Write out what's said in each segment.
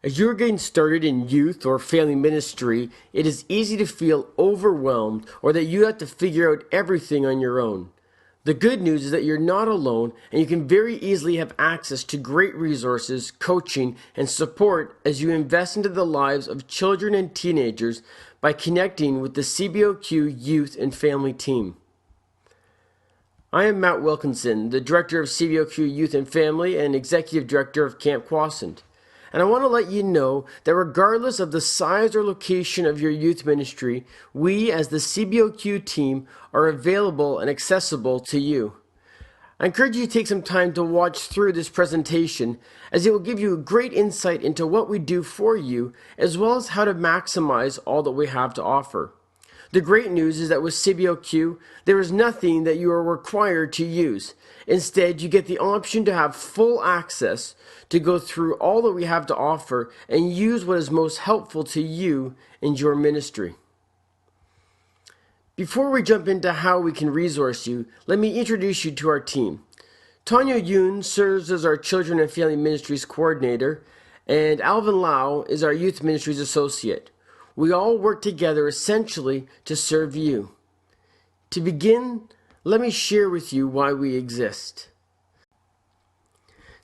As you're getting started in youth or family ministry, it is easy to feel overwhelmed or that you have to figure out everything on your own. The good news is that you're not alone and you can very easily have access to great resources, coaching, and support as you invest into the lives of children and teenagers by connecting with the CBOQ Youth and Family team. I am Matt Wilkinson, the Director of CBOQ Youth and Family and Executive Director of Camp Quasant. And I want to let you know that regardless of the size or location of your youth ministry, we as the CBOQ team are available and accessible to you. I encourage you to take some time to watch through this presentation as it will give you a great insight into what we do for you as well as how to maximize all that we have to offer. The great news is that with CBOQ, there is nothing that you are required to use. Instead, you get the option to have full access to go through all that we have to offer and use what is most helpful to you and your ministry. Before we jump into how we can resource you, let me introduce you to our team. Tanya Yoon serves as our Children and Family Ministries Coordinator, and Alvin Lau is our Youth Ministries Associate. We all work together essentially to serve you. To begin, let me share with you why we exist.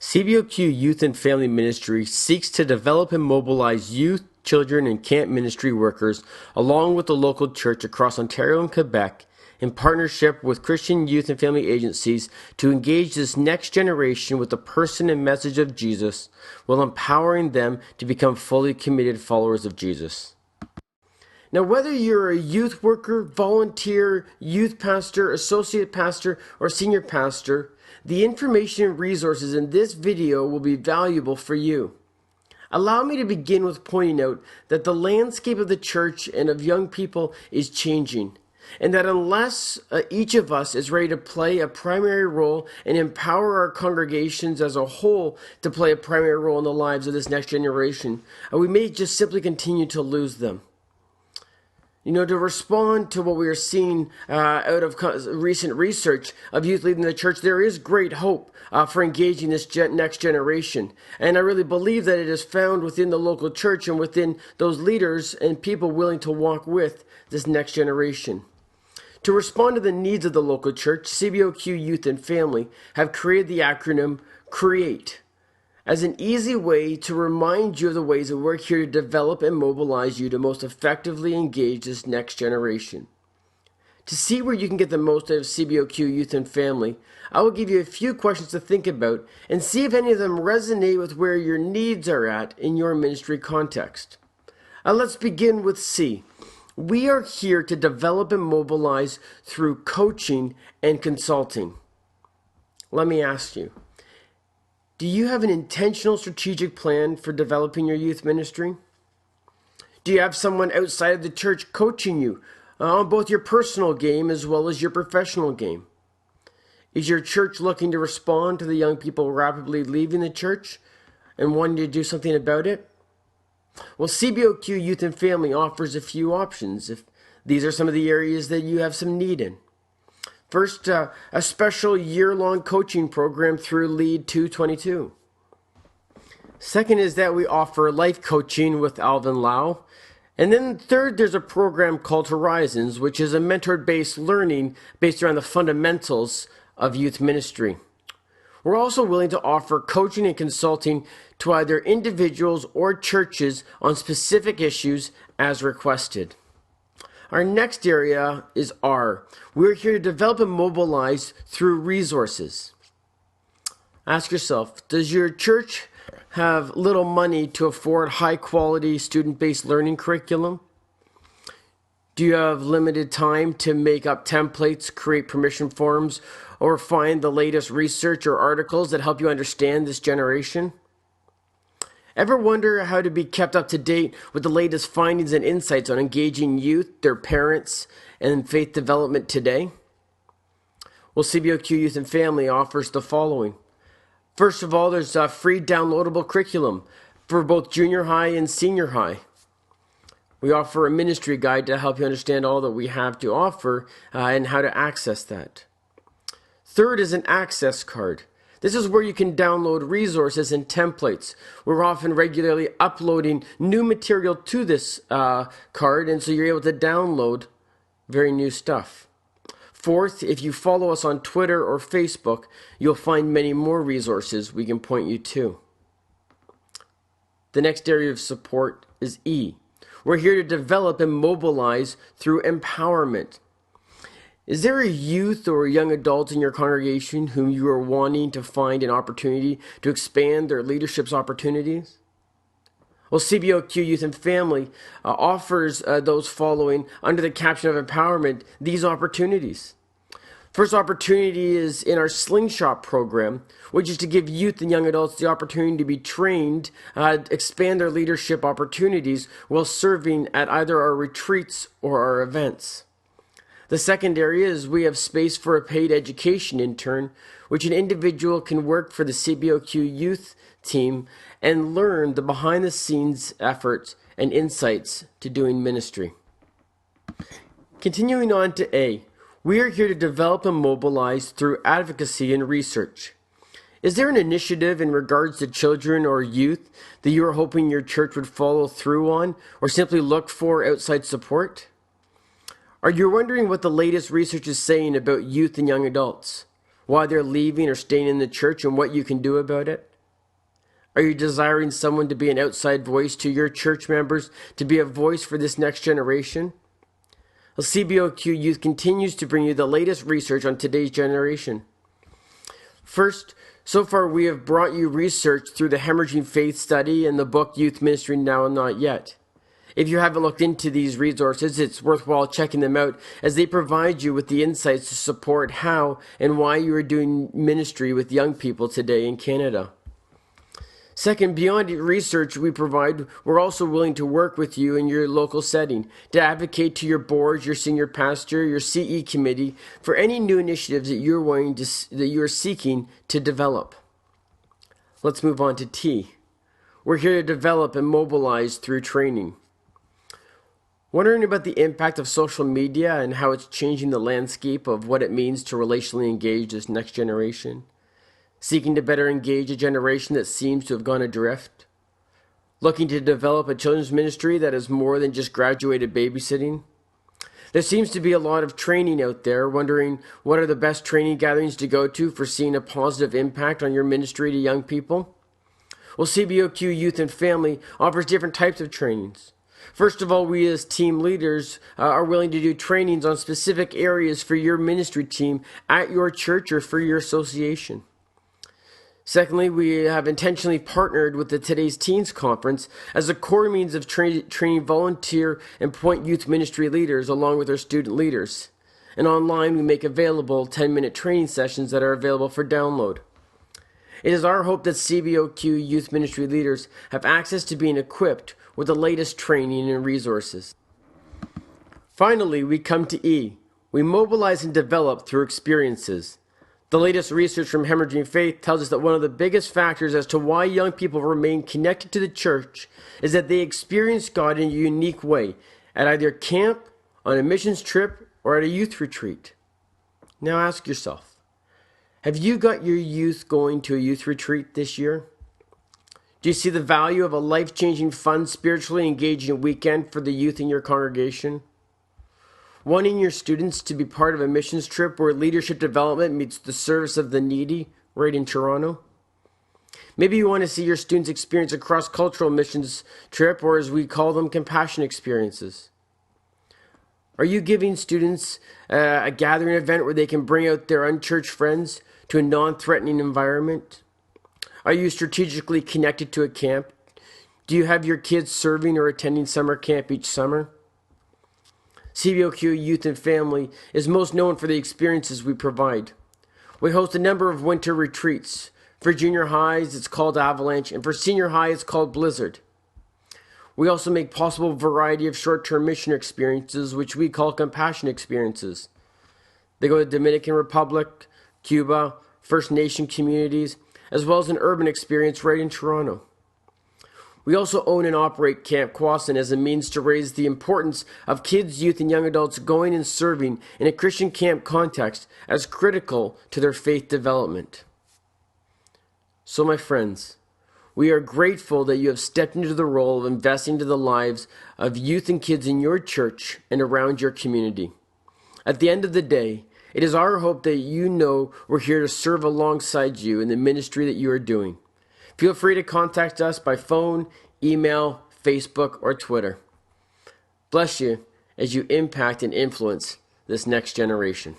CBOQ Youth and Family Ministry seeks to develop and mobilize youth, children, and camp ministry workers along with the local church across Ontario and Quebec in partnership with Christian youth and family agencies to engage this next generation with the person and message of Jesus while empowering them to become fully committed followers of Jesus. Now, whether you're a youth worker, volunteer, youth pastor, associate pastor, or senior pastor, the information and resources in this video will be valuable for you. Allow me to begin with pointing out that the landscape of the church and of young people is changing, and that unless each of us is ready to play a primary role and empower our congregations as a whole to play a primary role in the lives of this next generation, we may just simply continue to lose them. To respond to what we are seeing out of recent research of youth leading the church, there is great hope for engaging this next generation. And I really believe that it is found within the local church and within those leaders and people willing to walk with this next generation. To respond to the needs of the local church, CBOQ Youth and Family have created the acronym CREATE as an easy way to remind you of the ways that we're here to develop and mobilize you to most effectively engage this next generation. To see where you can get the most out of CBOQ Youth and Family, I will give you a few questions to think about and see if any of them resonate with where your needs are at in your ministry context. Let's begin with C. We are here to develop and mobilize through coaching and consulting. Let me ask you, do you have an intentional strategic plan for developing your youth ministry? Do you have someone outside of the church coaching you on both your personal game as well as your professional game? Is your church looking to respond to the young people rapidly leaving the church and wanting to do something about it? Well, CBOQ Youth and Family offers a few options if these are some of the areas that you have some need in. First, a special year-long coaching program through Lead 222. Second is that we offer life coaching with Alvin Lau. And then third, there's a program called Horizons, which is a mentor-based learning based around the fundamentals of youth ministry. We're also willing to offer coaching and consulting to either individuals or churches on specific issues as requested. Our next area is R. We're here to develop and mobilize through resources. Ask yourself, does your church have little money to afford high-quality student-based learning curriculum? Do you have limited time to make up templates, create permission forms, or find the latest research or articles that help you understand this generation? Ever wonder how to be kept up to date with the latest findings and insights on engaging youth, their parents, and faith development today? Well, CBOQ Youth and Family offers the following. First of all, there's a free downloadable curriculum for both junior high and senior high. We offer a ministry guide to help you understand all that we have to offer and how to access that. Third is an access card. This is where you can download resources and templates. We're often regularly uploading new material to this card, and so you're able to download very new stuff. Fourth, if you follow us on Twitter or Facebook, you'll find many more resources we can point you to. The next area of support is E. We're here to develop and mobilize through empowerment. Is there a youth or a young adult in your congregation whom you are wanting to find an opportunity to expand their leadership's opportunities? Well, CBOQ Youth and Family offers those following under the caption of empowerment these opportunities. First opportunity is in our Slingshot program, which is to give youth and young adults the opportunity to be trained, expand their leadership opportunities while serving at either our retreats or our events. The second area is we have space for a paid education intern, which an individual can work for the CBOQ Youth team and learn the behind-the-scenes efforts and insights to doing ministry. Continuing on to A, we are here to develop and mobilize through advocacy and research. Is there an initiative in regards to children or youth that you are hoping your church would follow through on or simply look for outside support? Are you wondering what the latest research is saying about youth and young adults, why they're leaving or staying in the church, and what you can do about it? Are you desiring someone to be an outside voice to your church members, to be a voice for this next generation? Well, CBOQ Youth continues to bring you the latest research on today's generation. First, so far we have brought you research through the Hemorrhaging Faith study and the book Youth Ministry Now and Not Yet. If you haven't looked into these resources, it's worthwhile checking them out as they provide you with the insights to support how and why you are doing ministry with young people today in Canada. Second, beyond the research we provide, we're also willing to work with you in your local setting to advocate to your board, your senior pastor, your CE committee for any new initiatives that you're seeking to develop. Let's move on to T. We're here to develop and mobilize through training. Wondering about the impact of social media and how it's changing the landscape of what it means to relationally engage this next generation? Seeking to better engage a generation that seems to have gone adrift? Looking to develop a children's ministry that is more than just graduated babysitting? There seems to be a lot of training out there, wondering what are the best training gatherings to go to for seeing a positive impact on your ministry to young people? Well, CBOQ Youth and Family offers different types of trainings. First of all, we as team leaders are willing to do trainings on specific areas for your ministry team at your church or for your association. Secondly, we have intentionally partnered with the Today's Teens Conference as a core means of training volunteer and point youth ministry leaders along with our student leaders. And online, we make available 10-minute training sessions that are available for download. It is our hope that CBOQ youth ministry leaders have access to being equipped with the latest training and resources. Finally, we come to E. We mobilize and develop through experiences. The latest research from Hemorrhaging Faith tells us that one of the biggest factors as to why young people remain connected to the church is that they experience God in a unique way at either camp, on a missions trip, or at a youth retreat. Now ask yourself, have you got your youth going to a youth retreat this year? Do you see the value of a life-changing, fun, spiritually engaging weekend for the youth in your congregation? Wanting your students to be part of a missions trip where leadership development meets the service of the needy right in Toronto? Maybe you want to see your students experience a cross-cultural missions trip, or as we call them, compassion experiences. Are you giving students a gathering event where they can bring out their unchurched friends to a non-threatening environment? Are you strategically connected to a camp? Do you have your kids serving or attending summer camp each summer? CBOQ Youth and Family is most known for the experiences we provide. We host a number of winter retreats. For junior highs, it's called Avalanche, and for senior high, it's called Blizzard. We also make possible a variety of short-term mission experiences, which we call compassion experiences. They go to the Dominican Republic, Cuba, First Nation communities, as well as an urban experience right in Toronto. We also own and operate Camp Kwasson as a means to raise the importance of kids, youth, and young adults going and serving in a Christian camp context as critical to their faith development. So, my friends, we are grateful that you have stepped into the role of investing into the lives of youth and kids in your church and around your community. At the end of the day, it is our hope that you know we're here to serve alongside you in the ministry that you are doing. Feel free to contact us by phone, email, Facebook, or Twitter. Bless you as you impact and influence this next generation.